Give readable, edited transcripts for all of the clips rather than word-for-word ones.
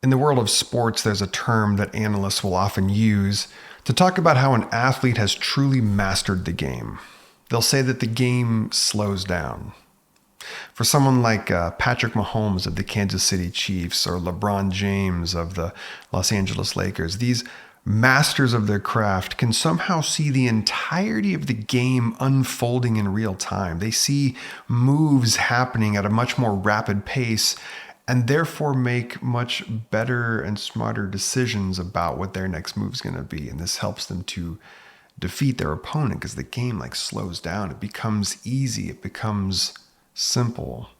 In the world of sports, there's a term that analysts will often use to talk about how an athlete has truly mastered the game. They'll say that the game slows down. For someone like Patrick Mahomes of the Kansas City Chiefs or LeBron James of the Los Angeles Lakers, these masters of their craft can somehow see the entirety of the game unfolding in real time. They see moves happening at a much more rapid pace and therefore make much better and smarter decisions about what their next move is going to be. And this helps them to defeat their opponent because the game slows down. It becomes easy. It becomes simple.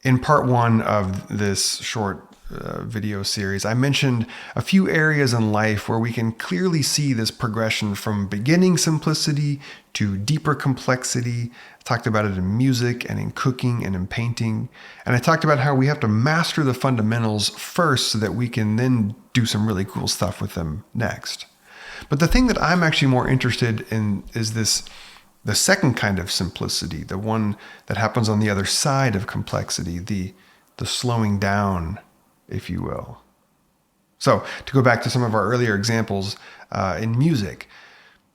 In part one of this short video series, I mentioned a few areas in life where we can clearly see this progression from beginning simplicity to deeper complexity. I talked about it in music and in cooking and in painting. And I talked about how we have to master the fundamentals first so that we can then do some really cool stuff with them next. But the thing that I'm actually more interested in is the second kind of simplicity, the one that happens on the other side of complexity, the slowing down, if you will. So to go back to some of our earlier examples in music,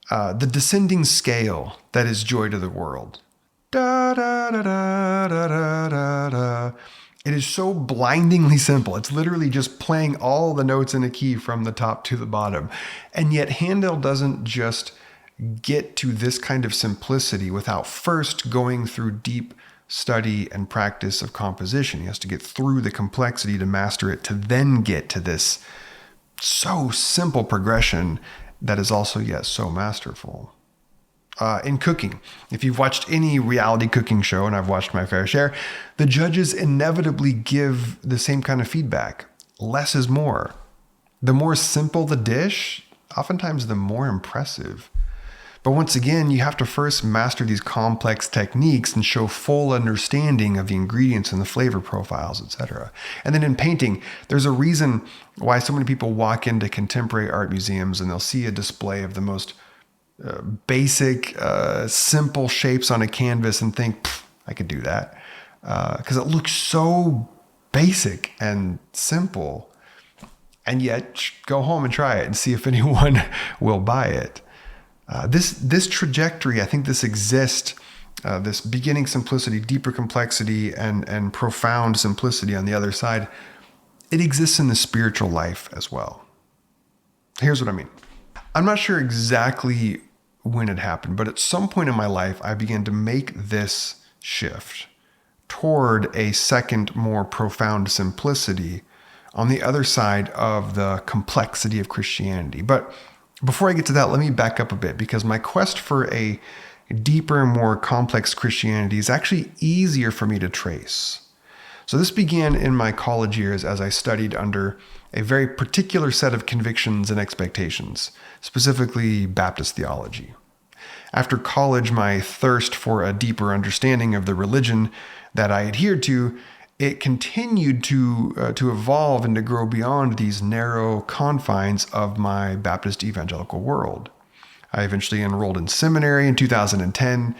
the descending scale that is Joy to the World. Da, da, da, da, da, da, da, da. It is so blindingly simple. It's literally just playing all the notes in a key from the top to the bottom. And yet Handel doesn't just get to this kind of simplicity without first going through deep study and practice of composition. He has to get through the complexity to master it, to then get to this so simple progression that is also yet so masterful. In cooking, if you've watched any reality cooking show, and I've watched my fair share, the judges inevitably give the same kind of feedback. Less is more. The more simple the dish, oftentimes the more impressive. But once again, you have to first master these complex techniques and show full understanding of the ingredients and the flavor profiles, etc. And then in painting, there's a reason why so many people walk into contemporary art museums and they'll see a display of the most basic, simple shapes on a canvas and think, I could do that. Because it looks so basic and simple. And yet, go home and try it and see if anyone will buy it. This trajectory, I think this exists, this beginning simplicity, deeper complexity, and profound simplicity on the other side, it exists in the spiritual life as well. Here's what I mean. I'm not sure exactly when it happened, but at some point in my life, I began to make this shift toward a second, more profound simplicity on the other side of the complexity of Christianity. But before I get to that, let me back up a bit, because my quest for a deeper, more complex Christianity is actually easier for me to trace. So this began in my college years as I studied under a very particular set of convictions and expectations, specifically Baptist theology. After college, my thirst for a deeper understanding of the religion that I adhered to, it continued to evolve and to grow beyond these narrow confines of my Baptist evangelical world. I eventually enrolled in seminary in 2010,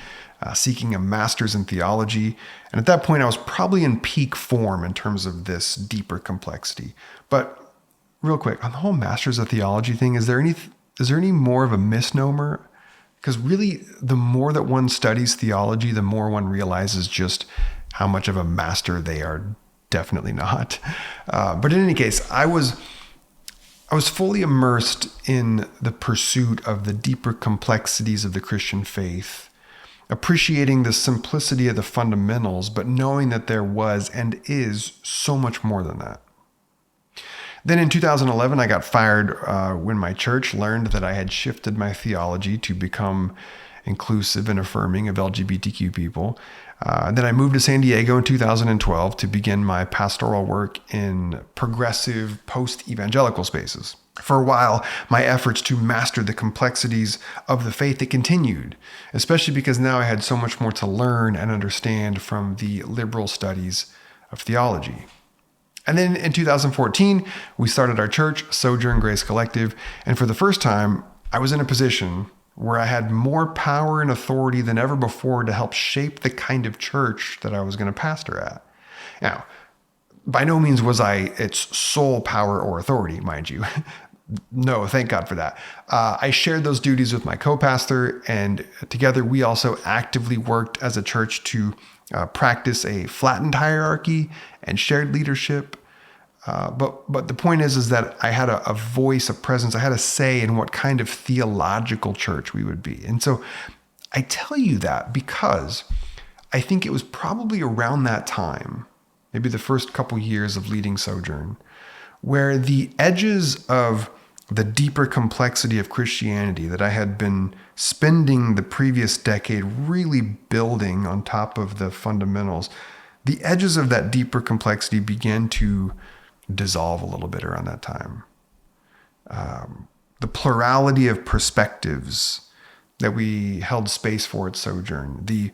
seeking a master's in theology. And at that point, I was probably in peak form in terms of this deeper complexity. But real quick, on the whole master's of theology thing, is there any more of a misnomer? Because really, the more that one studies theology, the more one realizes just how much of a master they are definitely not. But in any case, I was fully immersed in the pursuit of the deeper complexities of the Christian faith, appreciating the simplicity of the fundamentals, but knowing that there was and is so much more than that. Then in 2011, I got fired when my church learned that I had shifted my theology to become inclusive and affirming of LGBTQ people. Then I moved to San Diego in 2012 to begin my pastoral work in progressive post-evangelical spaces. For a while, my efforts to master the complexities of the faith, it continued, especially because now I had so much more to learn and understand from the liberal studies of theology. And then in 2014, we started our church, Sojourn Grace Collective, and for the first time, I was in a position where I had more power and authority than ever before to help shape the kind of church that I was going to pastor at. Now, By no means was I its sole power or authority, mind you. No, thank God for that. I shared those duties with my co-pastor, and together we also actively worked as a church to practice a flattened hierarchy and shared leadership. But the point is that I had a voice, a presence. I had a say in what kind of theological church we would be. And so I tell you that because I think it was probably around that time, maybe the first couple years of leading Sojourn, where the edges of the deeper complexity of Christianity that I had been spending the previous decade really building on top of the fundamentals, the edges of that deeper complexity began to dissolve a little bit around that time. The plurality of perspectives that we held space for at Sojourn, the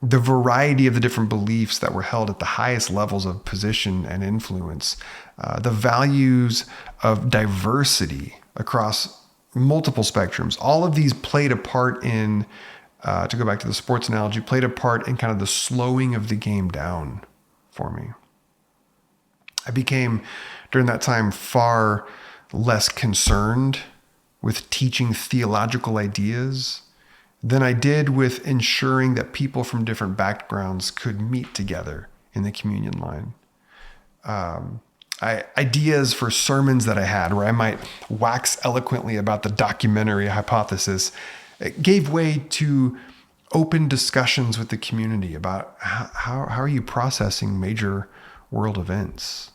variety of the different beliefs that were held at the highest levels of position and influence, the values of diversity across multiple spectrums, all of these played a part in, to go back to the sports analogy, played a part in kind of the slowing of the game down for me. I became, during that time, far less concerned with teaching theological ideas than I did with ensuring that people from different backgrounds could meet together in the communion line. Ideas for sermons that I had where I might wax eloquently about the documentary hypothesis, it gave way to open discussions with the community about how are you processing major world events.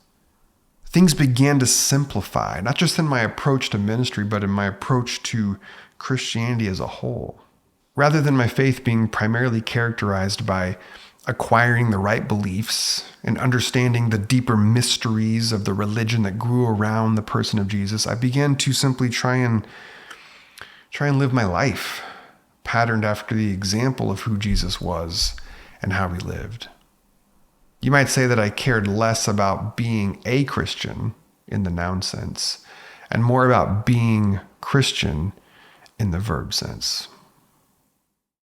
Things began to simplify, not just in my approach to ministry, but in my approach to Christianity as a whole. Rather than my faith being primarily characterized by acquiring the right beliefs and understanding the deeper mysteries of the religion that grew around the person of Jesus, I began to simply try and live my life patterned after the example of who Jesus was and how he lived. You might say that I cared less about being a Christian in the noun sense and more about being Christian in the verb sense.